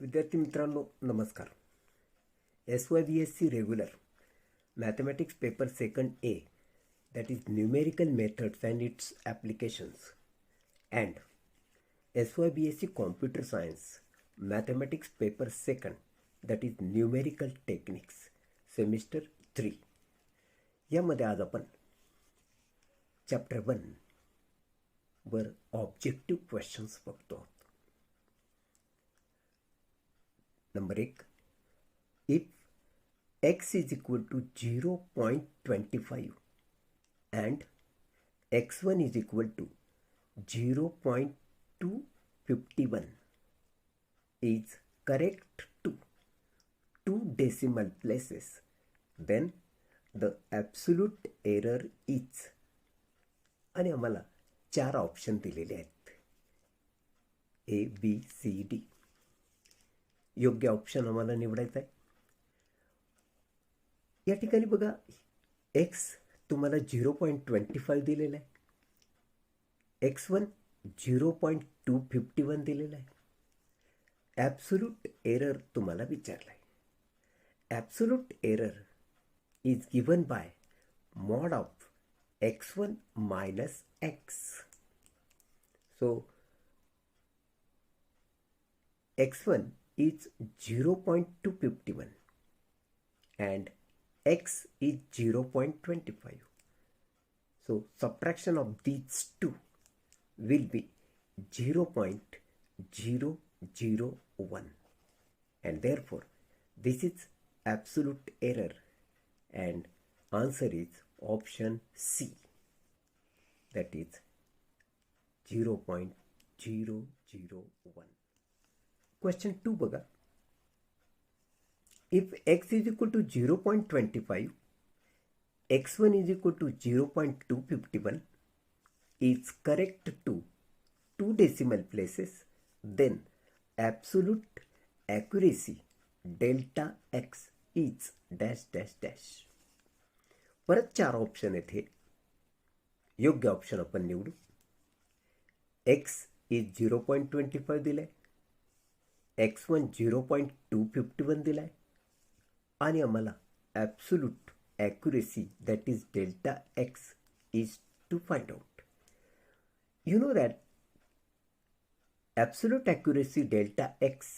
विद्यार्थी मित्रांनो नमस्कार. SYBSC regular mathematics paper second A, that is numerical methods and its applications, and SYBSC computer science mathematics paper second, that is numerical techniques semester 3 यामध्ये आज आपण chapter 1 वर objective questions बघतो आहोत. Number 1, if x is equal to 0.25 and x1 is equal to 0.251 is correct to two decimal places, then the absolute error is. आणि आम्हाला 4 option दिलेले आहेत, ABCD. योग्य ऑप्शन आम्हाला निवडायचा आहे. या ठिकाणी बघा, एक्स तुम्हाला 0.25 दिलेला आहे, x1 0.251 दिलेला आहे. ॲब्सोल्यूट एरर तुम्हाला विचारला आहे. Absolute error is given by mod of x1 minus x. So x1 is 0.251 and x is 0.25. So subtraction of these two will be 0.001, and therefore this is absolute error, and answer is option C, that is 0.001. Question 2 बघा. If x is equal to 0.25, x1 is equal to 0.251 is correct to two decimal places, then absolute accuracy delta x is dash dash dash. परत 4 option आहेत. हे योग्य option आपण निवडू. x is 0.25 दिलाय, x1 0.251 दिलाय, आणि आम्हाला absolute accuracy that is delta X is to find out. You know that absolute accuracy delta X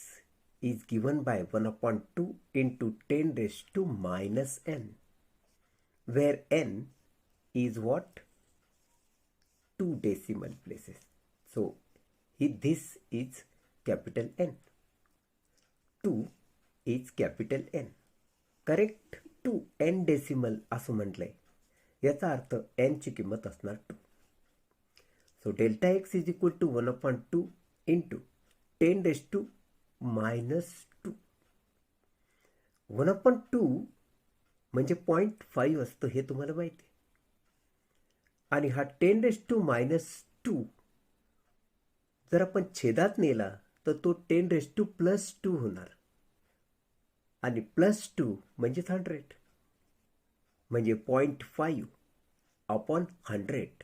is given by 1/2 into 10 raised to minus n, where n is what? 2 decimal places. So this is capital N. 2 is capital N. Correct to n decimal असं म्हटलंय. याचा अर्थ n ची किंमत असणार 2. So delta x is equal to 1/2 into 10 raised to minus 2. 1/2 म्हणजे 0.5 असतं, हे तुम्हाला माहिती आहे. आणि हा 10 raised to minus 2 जर आपण छेदात नेला तर तो 10 raised to plus 2 होणार, आणि +2 म्हणजेच 100, म्हणजे 0.5 upon 100.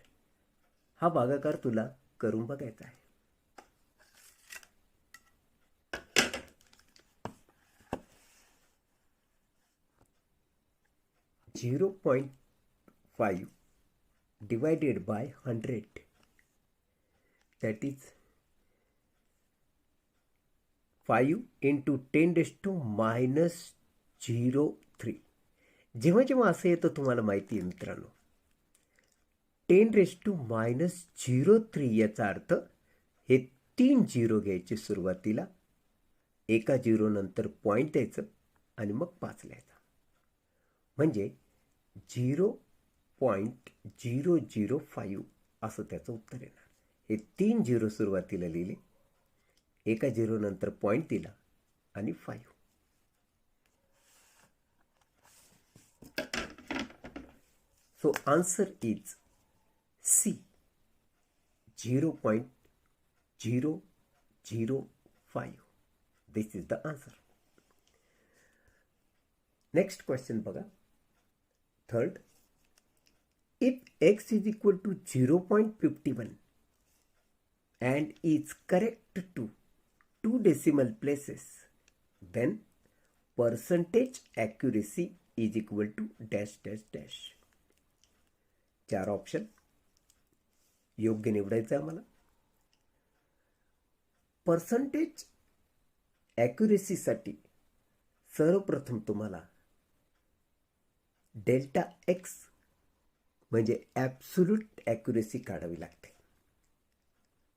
हा भागाकार तुला करून बघायचा आहे. (0.5 divided by 100, that is 5 into 10 raised to minus 03. जेव्हा जेव्हा असं येतं तुम्हाला माहिती आहे मित्रांनो, 10 raised to minus 03 याचा अर्थ हे 3 झिरो घ्यायचे सुरुवातीला, एका झिरो नंतर पॉईंट द्यायचं आणि मग 5 लिहायचा, म्हणजे 0.005 असं त्याचं उत्तर येणार. हे 3 झिरो सुरुवातीला लिहिले, एका झिरो नंतर पॉईंट दिला आणि 5. So answer is C, 0.005. This is the answer. Next question बघा. Third, if x is equal to 0.51 and is correct to 2 decimal places, then percentage accuracy is equal to dash dash dash. 4 option योग्य निवडायचं आहे आम्हाला. Percentage ॲक्युरेसीसाठी सर्वप्रथम तुम्हाला delta x म्हणजे absolute accuracy काढावी लागते.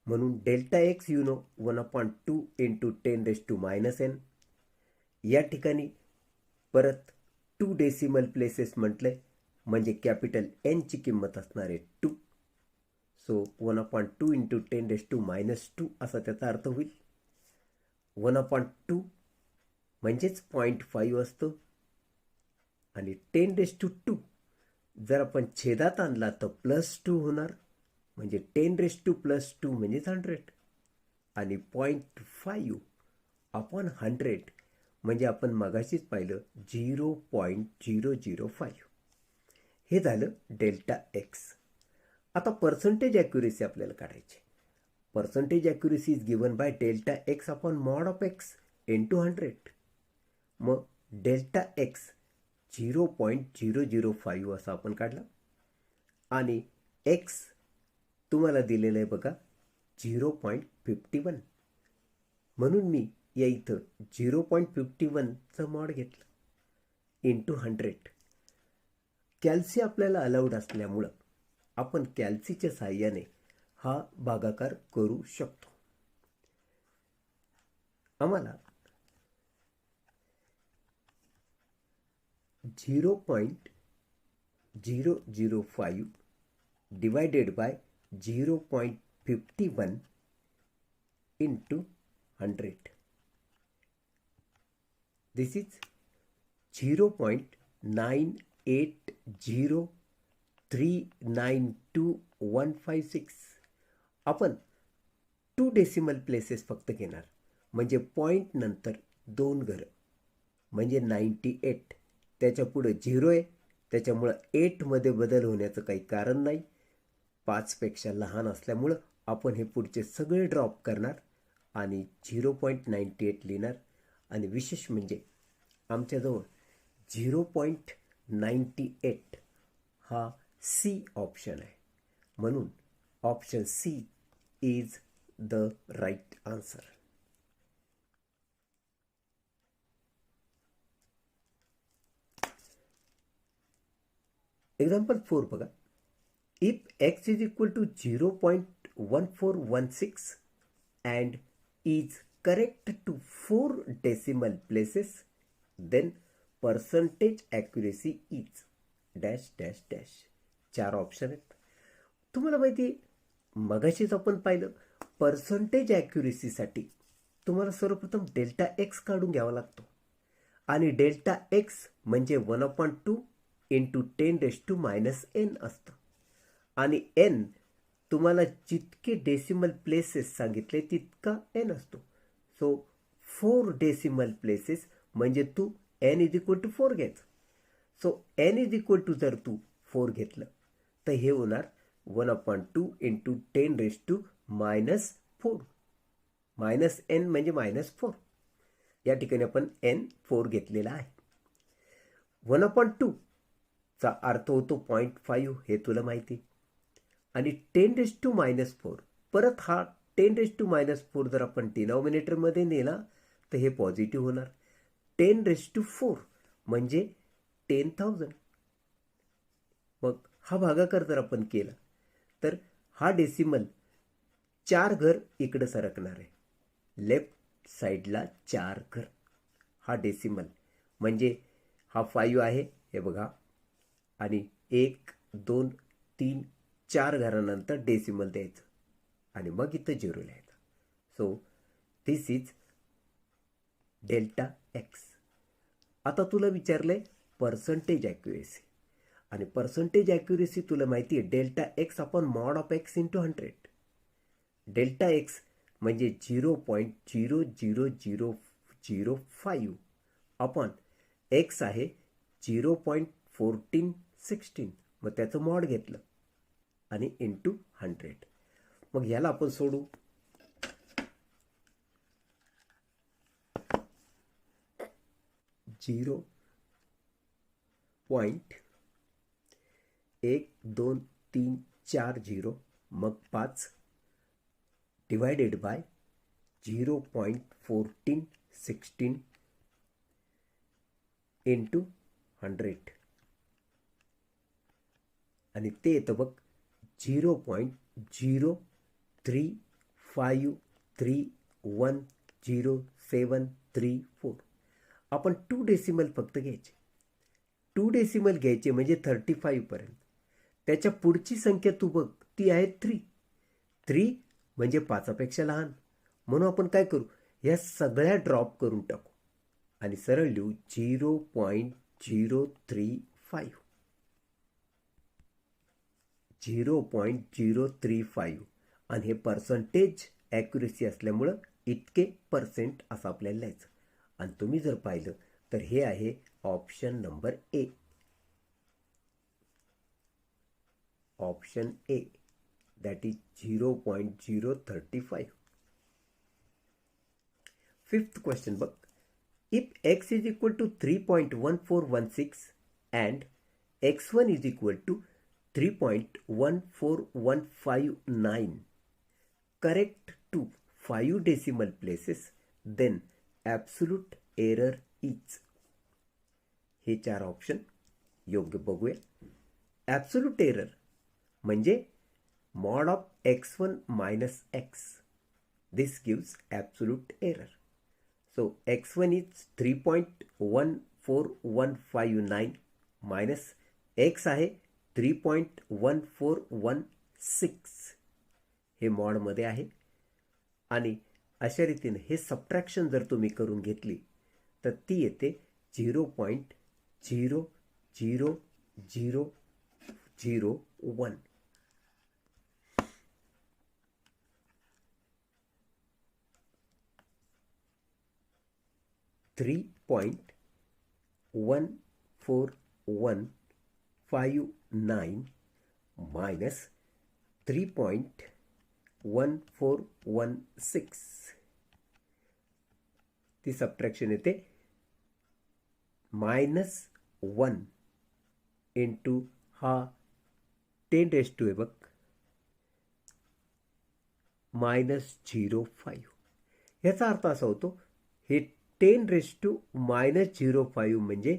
म्हणून डेल्टा एक्स 1/2 इंटू 10⁻⁻n. या ठिकाणी परत 2 डेसिमल प्लेसेस म्हटले म्हणजे कॅपिटल एन ची किंमत असणार आहे 2. सो 1/2 इंटू 10⁻² असा त्याचा अर्थ होईल. 1/2 म्हणजेच 0.5 असतो आणि 10⁻² जर आपण छेदात आणला तर +2 होणार म्हणजे 10⁻+2 म्हणजे 100 आणि 0.5/100 म्हणजे आपण मगाशीच पाहिलं 0.005. हे झालं डेल्टा एक्स. आता पर्सेंटेज ॲक्युरेसी आपल्याला काढायची. Percentage accuracy is given by delta x upon mod of x into 100. मग डेल्टा एक्स 0.005 असा आपण काढला आणि एक्स तुम्हाला दिलेलं आहे बघा 0.51. म्हणून मी या इथं 0.51चं मॉड घेतलं इंटू 100. कॅल्सी आपल्याला अलाउड असल्यामुळं आपण कॅल्सीच्या साहाय्याने हा भागाकार करू शकतो. आम्हाला 0.005 divided by 0.51 into 100. This is 0.980392,156. आपण 2 डेसिमल प्लेसेस फक्त घेणार म्हणजे पॉईंट नंतर 2 घरं म्हणजे 98. त्याच्या पुढे 0 आहे त्याच्यामुळं 8मध्ये बदल होण्याचं काही कारण नाही. 5पेक्षा लहान असल्यामुळं आपण हे पुढचे सगळे ड्रॉप करणार आणि 0.98 लिहिणार. आणि विशेष म्हणजे आमच्याजवळ 0.98 हा सी ऑप्शन आहे. म्हणून option C is the right answer. Example 4 बघा. If X is equal to 0.1416 and is correct to 4 decimal places, then percentage accuracy is dash dash dash. 4 option आहेत. तुम्हाला माहिती मगाशीच आपण पाहिलं पर्सेंटेज ॲक्युरेसीसाठी तुम्हाला सर्वप्रथम डेल्टा एक्स काढून घ्यावा लागतो आणि डेल्टा एक्स म्हणजे 1/2 इंटू 10⁻⁻n असतं आणि n तुम्हाला जितके डेसिमल प्लेसेस सांगितले तितका n असतो. सो 4 डेसिमल प्लेसेस म्हणजे तू n इज इक्वल टू 4 घ्यायचं. So n is equal to जर तू 4 घेतलं तर हे होणार 1/2 इंटू 10⁻⁻4. मायनस n म्हणजे -4. या ठिकाणी आपण n 4 घेतलेला आहे. 1/2 चा अर्थ होतो 0.5 हे तुला माहिती. आणि 10⁻⁻4 परत हा 10⁻⁻4 जर आपण डिनॉमिनेटरमध्ये नेला तर हे पॉझिटिव्ह होणार. 10⁻4 म्हणजे 10,000. मग हा भागाकार जर आपण केला तर हा डेसिमल 4 घर इकडं सरकणार आहे. लेफ्ट साईडला 4 घर. हा डेसिमल म्हणजे हा 5 आहे हे बघा आणि 1 2 3 4 घरानंतर डेसिमल द्यायचं आणि मग इथं 0 लिहायचं. So this is delta x. आता तुला विचारलंय पर्सेंटेज ॲक्युरेसी आणि पर्सेंटेज ॲक्युरेसी तुला माहिती आहे delta x upon mod of x into 100. Delta x म्हणजे 0.00005 अपॉन एक्स आहे 0.1416. मग त्याचं मॉड घेतलं आणि इंटू 100. मग ह्याला आपण सोडू. 0.1234 मग 5 डिवायडेड बाय 0.1416 इंटू 100 आणि ते येतं बघ 0.0353107334. आपण 2 डेसिमल फक्त घ्यायचे. 2 डेसिमल घ्यायचे म्हणजे 35 पर्यंत. त्याच्या पुढची संख्या तू बघ ती आहे 3 म्हणजे 5पेक्षा लहान. म्हणून आपण काय करू, या सगळ्या ड्रॉप करून टाकू आणि सरळ लिहू 0.035. 0.035 आणि हे पर्सेंटेज ॲक्युरेसी असल्यामुळं इतके % असं आपल्याला लिहायचं. आणि तुम्ही जर पाहिलं तर हे आहे option number A. Option A that is 0.035. Fifth question बघ. If x is equal to 3.1416 and x1 is equal to 3.14159 correct to 5 decimal places, then absolute error is. हे 4 ऑप्शन योग्य बघूया. ॲब्सोल्यूट एरर म्हणजे mod of x1 minus x. This gives absolute error. So x1 is 3.14159 minus x आहे 3.1416. हे मॉडमध्ये आहे आणि अशा रीतीने हे सबट्रॅक्शन जर तुम्ही करून घेतली तर ती येते 0.00001. 3.14159 minus 3.1416. ती सबट्रॅक्शन येते -1 इंटू हा 10⁻⁻⁵ आहे बघ -05. याचा अर्थ असा होतो हे 10⁻⁻⁵ म्हणजे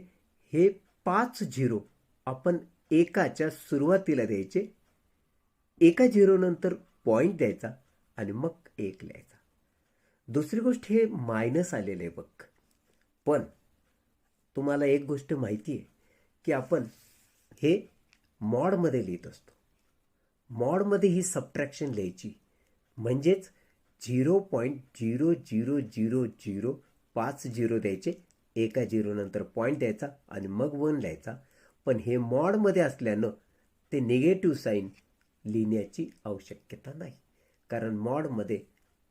हे 5 झिरो आपण एकाच्या सुरुवातीला द्यायचे. एका झिरो नंतर पॉईंट द्यायचा आणि मग 1 लिहायचा. दुसरी गोष्ट हे मायनस आलेलं आहे बघ. पण तुम्हाला एक गोष्ट माहिती आहे की आपण हे मॉडमध्ये लिहित असतो. मॉडमध्ये ही सबट्रॅक्शन लिहायची म्हणजेच 0.000050 द्यायचे. एका झिरो नंतर पॉईंट द्यायचा आणि मग 1 लिहायचा. पण हे मॉडमध्ये असल्यानं ते निगेटिव्ह साईन लिहिण्याची आवश्यकता नाही. कारण मॉडमध्ये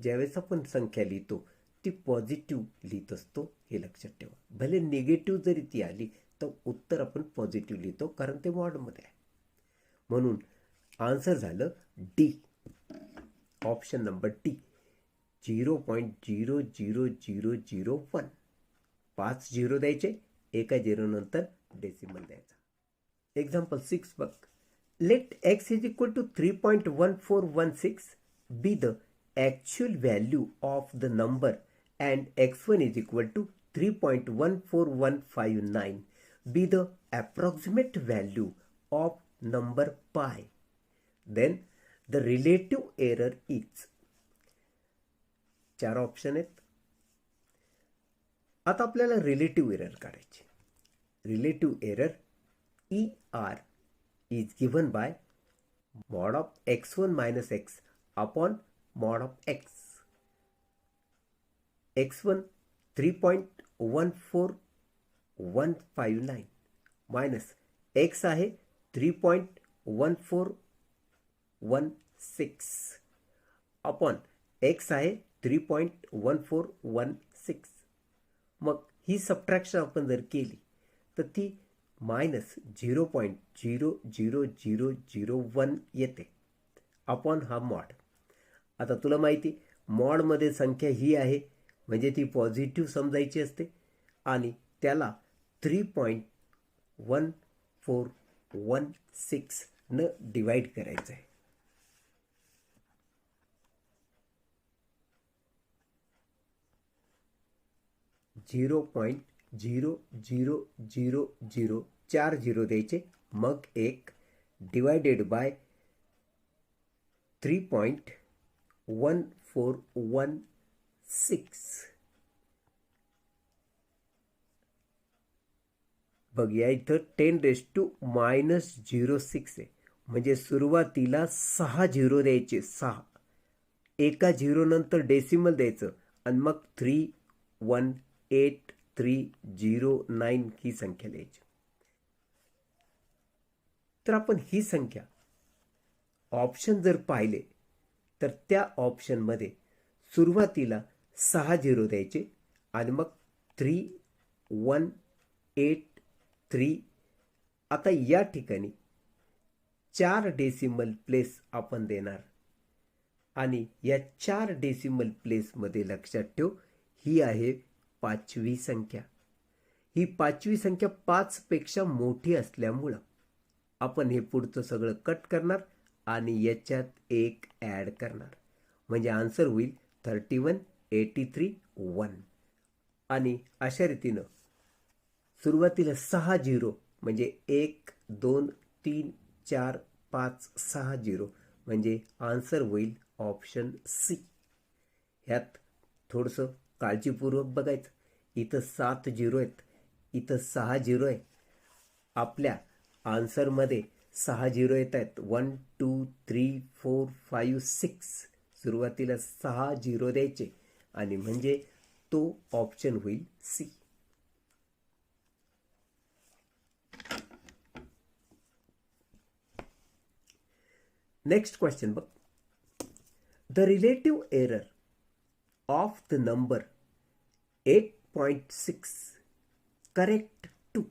ज्यावेळेस आपण संख्या लिहितो ती पॉझिटिव्ह लिहित असतो, हे लक्षात ठेवा. भले निगेटिव्ह जरी ती आली तर उत्तर आपण पॉझिटिव्ह लिहितो कारण ते मॉडमध्ये आहे. म्हणून आन्सर झालं D. Option number D 0.00001. 5 zero द्यायचे, एका झिरो नंतर डेसिमल द्यायचा. एक्झाम्पल 6 बघ. Let x is equal to 3.1416 be the actual value of the number and x1 is equal to 3.14159 be the approximate value of number pi, then the relative error is. 4 option आहेत. आता आपल्याला relative error काढायची. Relative error ER is given by mod of x1 minus x upon mod of x. x1 3.14159 minus x आहे 3.1416 upon x आहे 3.1416. मग ही subtraction आपण जर केली तर ती -0.00001 येते अपॉन हा मॉड. आता तुला माहिती मॉडमध्ये संख्या ही आहे म्हणजे ती पॉझिटिव्ह समजायची असते आणि त्याला 3.1416 न डिवाइड करायचं आहे. झिरो 4 झिरो द्यायचे, मग एक डिवायडेड बाय 3.1416. बघ या इथं 10⁻⁻⁶ आहे, म्हणजे सुरुवातीला 6 झिरो द्यायचे, 6 एका झिरो नंतर डेसिमल द्यायचं आणि मग 318,309 ही संख्या द्यायची. तर आपण ही संख्या ऑप्शन जर पाहिले तर त्या ऑप्शनमध्ये सुरुवातीला 6 झिरो द्यायचे आणि मग 3183. आता या ठिकाणी 4 डेसिमल प्लेस आपण देणार आणि या 4 डेसिमल प्लेसमध्ये लक्षात ठेव ही आहे 5वी संख्या. ही 5वी संख्या 5 पेक्षा मोठी असल्यामुळं आपण हे पुढचं सगळं कट करणार आणि याच्यात एक ॲड करणार, म्हणजे आन्सर होईल 31,83,1. आणि अशा रीतीनं सुरुवातीला 6 झिरो म्हणजे 1 2 3 4 5 6 झिरो, म्हणजे आन्सर होईल ऑप्शन सी. ह्यात थोडंसं काळजीपूर्वक बघायचं. इथं 7 झिरो आहेत, इथं 6 झिरो आहे. आपल्या आन्सरमध्ये 6 झिरो येत आहेत. 1 2 3 4 5 6. सुरुवातीला 6 झिरो द्यायचे आणि म्हणजे तो ऑप्शन होईल सी. नेक्स्ट क्वेश्चन बघ. The relative error of the number 8.6 correct to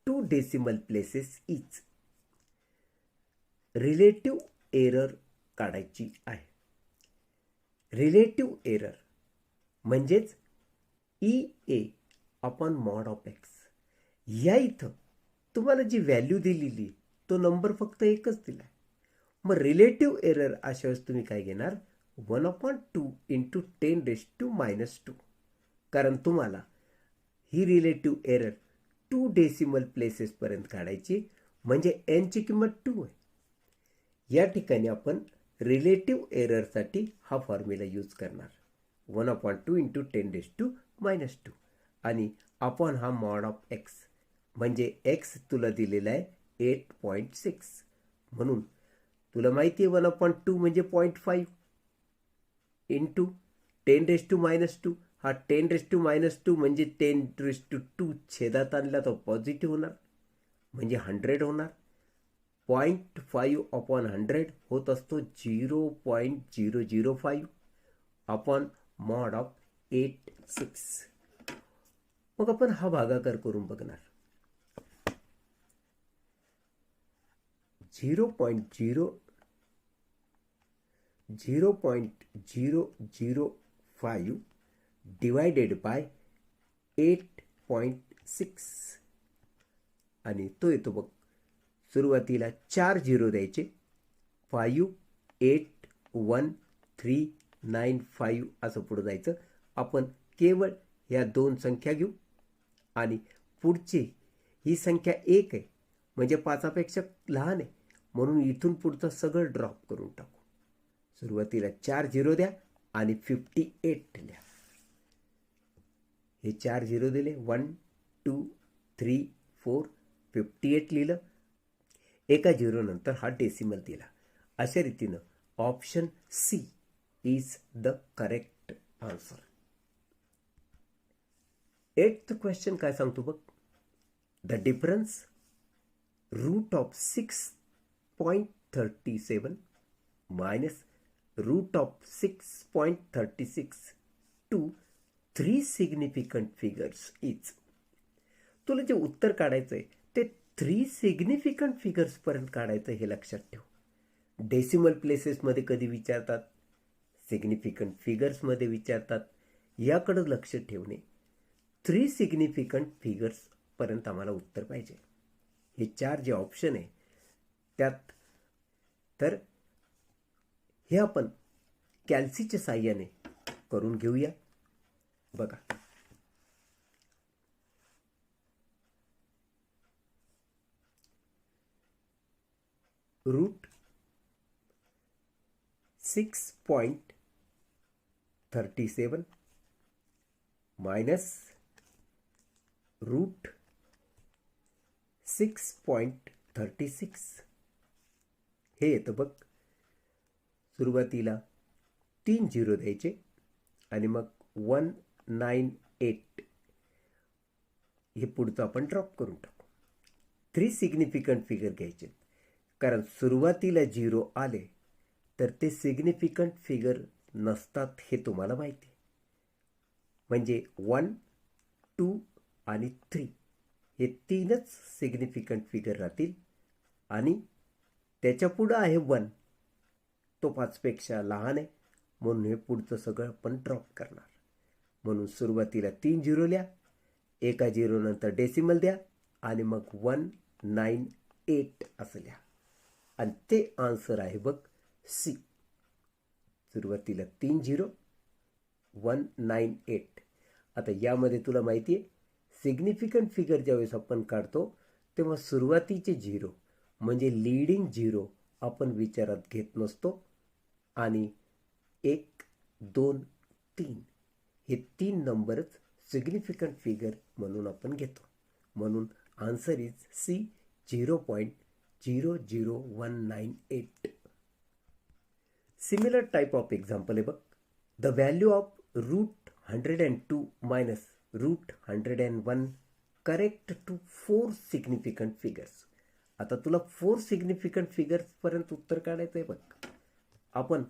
2 decimal places is. Relative error काढायची आहे. रिलेटिव्ह एरर म्हणजेच EA upon mod of X. या इथं तुम्हाला जी व्हॅल्यू दिलेली तो नंबर फक्त एकच दिला. मग रिलेटिव्ह एरर अशा वेळेस तुम्ही काय घेणार, 1/2 इंटू 10⁻². कारण तुम्हाला ही रिलेटिव्ह एरर 2 डेसिमल प्लेसेसपर्यंत काढायची, म्हणजे nची किंमत 2 आहे. या ठिकाणी आपण रिलेटिव्ह एररसाठी हा फॉर्म्युला यूज करणार, 1/2 इंटू 10⁻². आणि अपॉन हा मॉड ऑफ एक्स, म्हणजे एक्स तुला दिलेला आहे 8.6. म्हणून तुला माहिती आहे 1/2 म्हणजे 0.5 इंटू 10⁻². हा 10⁻² म्हणजे 10⁻² छेदात आणला तर पॉझिटिव्ह होणार, म्हणजे 100 होणार. 0.5/100 होत असतो 0.005 अपॉन मॉड ऑफ 8.6. मग आपण हा भागाकार करून बघणार. 0.005 डिवायडेड बाय 8.6 आणि तो येतो बघ. सुरुवातीला 4 झिरो द्यायचे, 5 8 1 3 9 5 असं पुढं जायचं. आपण केवळ ह्या 2 संख्या घेऊ आणि पुढची ही संख्या 1 आहे, म्हणजे 5पेक्षा लहान आहे, म्हणून इथून पुढचं सगळं ड्रॉप करून टाकू. सुरुवातीला 4 झिरो द्या आणि 58 लिहा. हे 4 झिरो दिले, 1 2 3 4 58 लिहिलं. एका झिरो नंतर हा डेसिमल दिला. अशा रीतीनं option C is the correct answer. 8th question काय सांगतो बघ. The difference root of 6.37 minus root of 6.36 to 3 significant figures is. तुला जे उत्तर काढायचं आहे ते 3 सिग्निफिकंट फिगर्सपर्यंत काढायचं, हे लक्षात ठेव. डेसिमल प्लेसेसमध्ये कधी विचारतात, सिग्निफिकंट फिगर्समध्ये विचारतात, याकडं लक्ष ठेवणे. 3 सिग्निफिकंट फिगर्स पर्यंत आम्हाला उत्तर पाहिजे. हे 4 जे ऑप्शन आहे त्यात तर हे आपण कॅल्सीच्या साहाय्याने करून घेऊया. बघा, रूट 6.37 मायनस रूट 6.36 हे येतं बघ. सुरुवातीला 3 झिरो द्यायचे आणि मग 198 हे पुढचं आपण ड्रॉप करून टाकू. 3 सिग्निफिकंट फिगर घ्यायचे, कारण सुरुवातीला 0 आले तर ते सिग्निफिकंट फिगर नसतात हे तुम्हाला माहिती आहे. म्हणजे 1, 2 आणि 3 हे 3च सिग्निफिकंट फिगर राहतील आणि त्याच्या पुढं आहे 1, तो 5पेक्षा लहान आहे म्हणून हे पुढचं सगळं आपण ड्रॉप करणार. म्हणून सुरुवातीला 3 झिरो लिहा, एका झिरो नंतर डेसिमल द्या आणि मग 198 असं लिहा आणि ते आन्सर आहे बघ सी. सुरुवातीला 3 झिरो 198. आता यामध्ये तुला माहिती आहे सिग्निफिकंट फिगर ज्यावेळेस आपण काढतो तेव्हा सुरुवातीचे झिरो म्हणजे लीडिंग झिरो आपण विचारात घेत नसतो आणि 1, 2, 3 हे 3 नंबरच सिग्निफिकंट फिगर म्हणून आपण घेतो. म्हणून answer is C 0.00198. Similar type of example आहे बघ. The value of root 102 minus root 101 correct to 4 significant figures. आता तुला 4 सिग्निफिकंट फिगर्स पर्यंत उत्तर काढायचं आहे बघ. आपण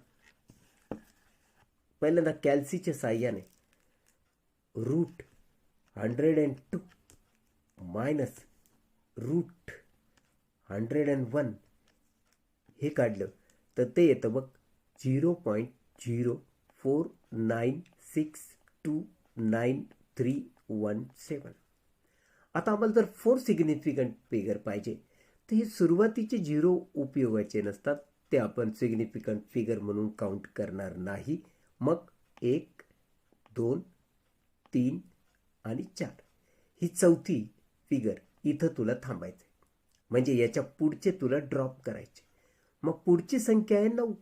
पहिल्यांदा कॅल्सीच्या साहाय्याने रूट 102 मायनस रूट 101 हे काढलं तर ते येतं बघ 0.0496291317. आता आम्हाला जर 4 सिग्निफिकंट फिगर पाहिजे तर हे सुरुवातीचे झिरो उपयोगाचे नसतात, ते आपण सिग्निफिकंट फिगर म्हणून काउंट करणार नाही. मग 1, 2, 3 आणि 4 ही चौथी फिगर इथं तुला थांबायचं, म्हणजे याच्या पुढचे तुला ड्रॉप करायचे. मग पुढची संख्या आहे 9,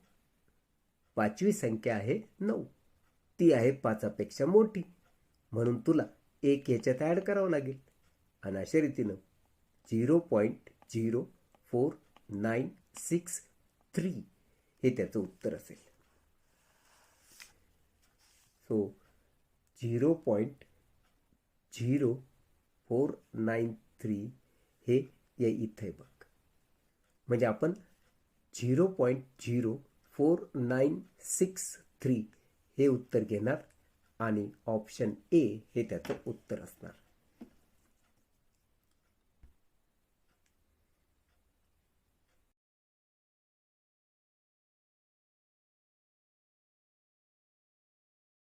5वी संख्या आहे 9, ती आहे 5पेक्षा मोठी म्हणून तुला 1 याच्यात ॲड करावं लागेल आणि अशा रीतीनं 0.04963 हे त्याचं उत्तर असेल. सो 0.0493 हे या इथे बघ. म्हणजे आपण 0.0496 हे उत्तर घेणार आणि ऑप्शन ए हे त्याचं उत्तर असणार.